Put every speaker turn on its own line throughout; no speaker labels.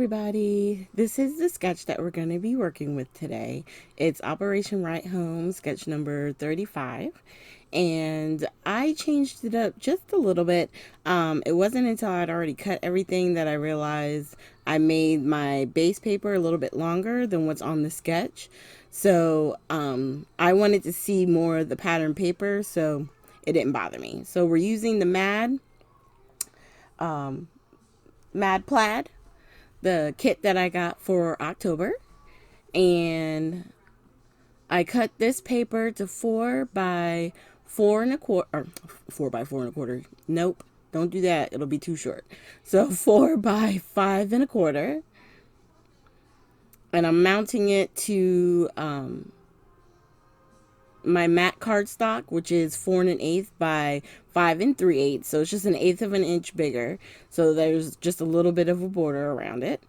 everybody. This is the sketch that we're going to be working with today. It's Operation Right Home, sketch number 35. And I changed it up just a little bit. It wasn't until I'd already cut everything that I realized I made my base paper a little bit longer than what's on the sketch. So I wanted to see more of the pattern paper, so it didn't bother me. So we're using the Mad Plaid, the kit that I got for October, and I cut this paper to 4 by 4 1/4, or 4 by 4 1/4. Nope, don't do that. It'll be too short. So 4 by 5 1/4, and I'm mounting it to my matte cardstock, which is 4 1/8 by 5 3/8. So it's just 1/8 of an inch bigger. So there's just a little bit of a border around it.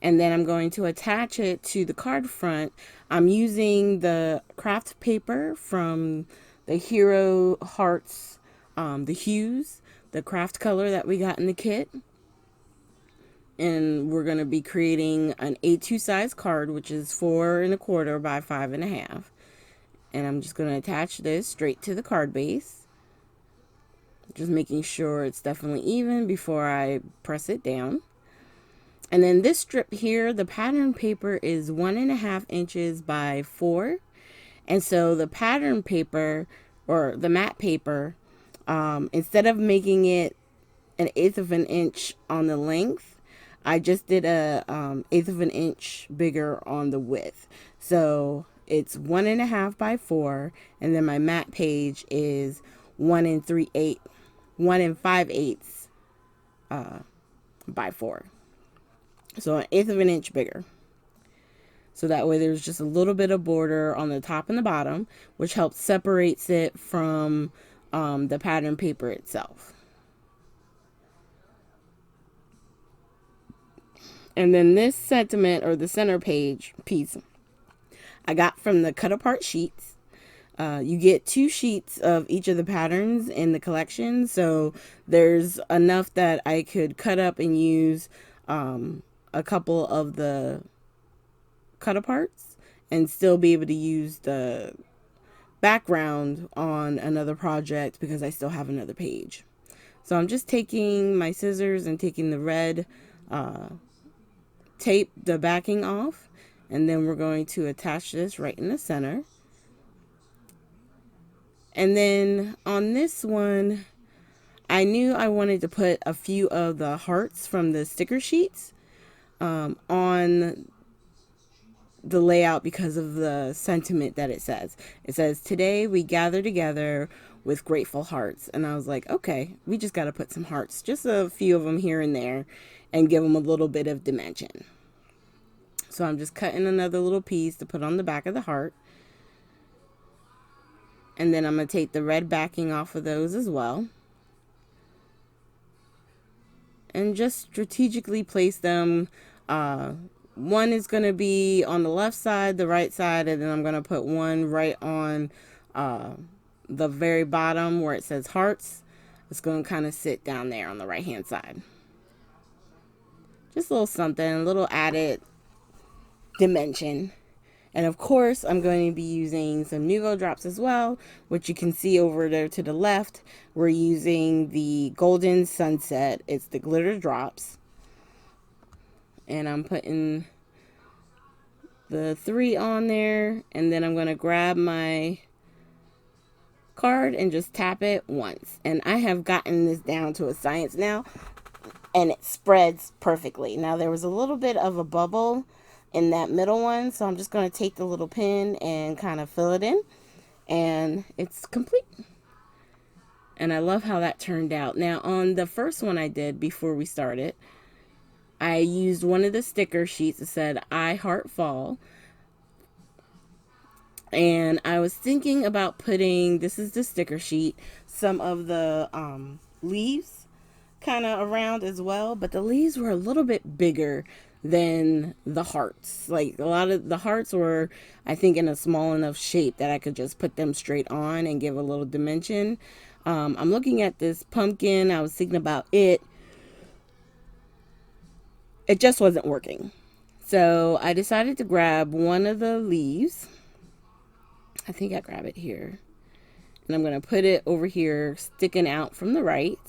And then I'm going to attach it to the card front. I'm using the craft paper from the Hero Hearts, the hues, the craft color that we got in the kit. And we're going to be creating an A2 size card, which is 4 1/4 by 5 1/2. And I'm just going to attach this straight to the card base. Just making sure it's definitely even before I press it down. And then this strip here, the pattern paper is 1 1/2 inches by 4. And so the pattern paper, or the matte paper, instead of making it 1/8 of an inch on the length, I just did a 1/8 of an inch bigger on the width. So it's 1 1/2 by 4, and then my matte page is 1 5/8 by 4. So 1/8 of an inch bigger. So that way there's just a little bit of border on the top and the bottom, which helps separates it from the pattern paper itself. And then this sentiment, or the center page piece, I got from the cut apart sheets. You get 2 sheets of each of the patterns in the collection, so there's enough that I could cut up and use a couple of the cut aparts and still be able to use the background on another project because I still have another page. So I'm just taking my scissors and taking the red tape the backing off, and then we're going to attach this right in the center. And then on this one, I knew I wanted to put a few of the hearts from the sticker sheets on the layout because of the sentiment that it says. It says, "Today we gather together with grateful hearts." And I was like, okay, we just got to put some hearts, just a few of them here and there, and give them a little bit of dimension. So I'm just cutting another little piece to put on the back of the heart. And then I'm going to take the red backing off of those as well. And just strategically place them. One is going to be on the left side, the right side, and then I'm going to put one right on the very bottom where it says hearts. It's going to kind of sit down there on the right hand side. Just a little something, a little added dimension. And of course, I'm going to be using some Nuvo drops as well, which you can see over there to the left. We're using the Golden Sunset. It's the glitter drops. And I'm putting the 3 on there, and then I'm going to grab my card and just tap it once. And I have gotten this down to a science now, and it spreads perfectly. Now there was a little bit of a bubble in that middle one, so I'm just going to take the little pin and kind of fill it in, and it's complete. And I love how that turned out. Now on the first one I did before we started, I used one of the sticker sheets that said "I Heart Fall." And I was thinking about putting, this is the sticker sheet, some of the leaves kind of around as well. But the leaves were a little bit bigger than the hearts. Like a lot of the hearts were, I think, in a small enough shape that I could just put them straight on and give a little dimension. I'm looking at this pumpkin. I was thinking about it it just wasn't working. So I decided to grab one of the leaves. I think I grab it here. And I'm going to put it over here sticking out from the right.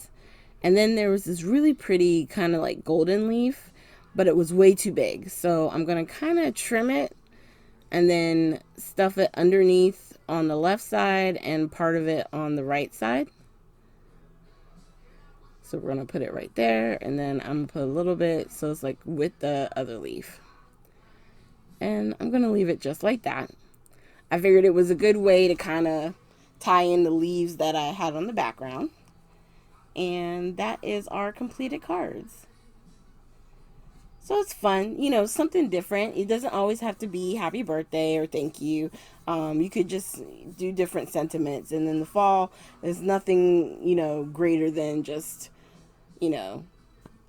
And then there was this really pretty kind of like golden leaf, but it was way too big. So I'm going to kind of trim it and then stuff it underneath on the left side and part of it on the right side. So we're going to put it right there, and then I'm going to put a little bit so it's like with the other leaf. And I'm going to leave it just like that. I figured it was a good way to kind of tie in the leaves that I had on the background. And that is our completed cards. So it's fun, something different. It doesn't always have to be happy birthday or thank you. You could just do different sentiments. And in the fall, there's nothing, greater than just,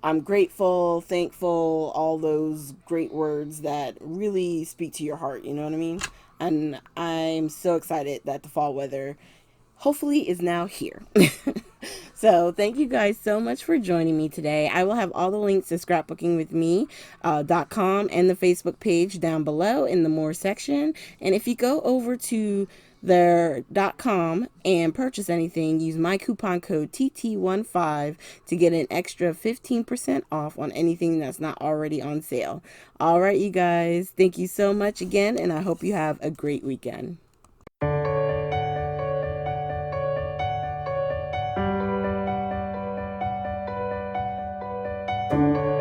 I'm grateful, thankful, all those great words that really speak to your heart. You know what I mean? And I'm so excited that the fall weather hopefully is now here. So thank you guys so much for joining me today. I will have all the links to scrapbookingwithme.com and the Facebook page down below in the more section. And if you go over to their.com and purchase anything, use my coupon code TT15 to get an extra 15% off on anything that's not already on sale. All right, you guys, thank you so much again, and I hope you have a great weekend. Thank you.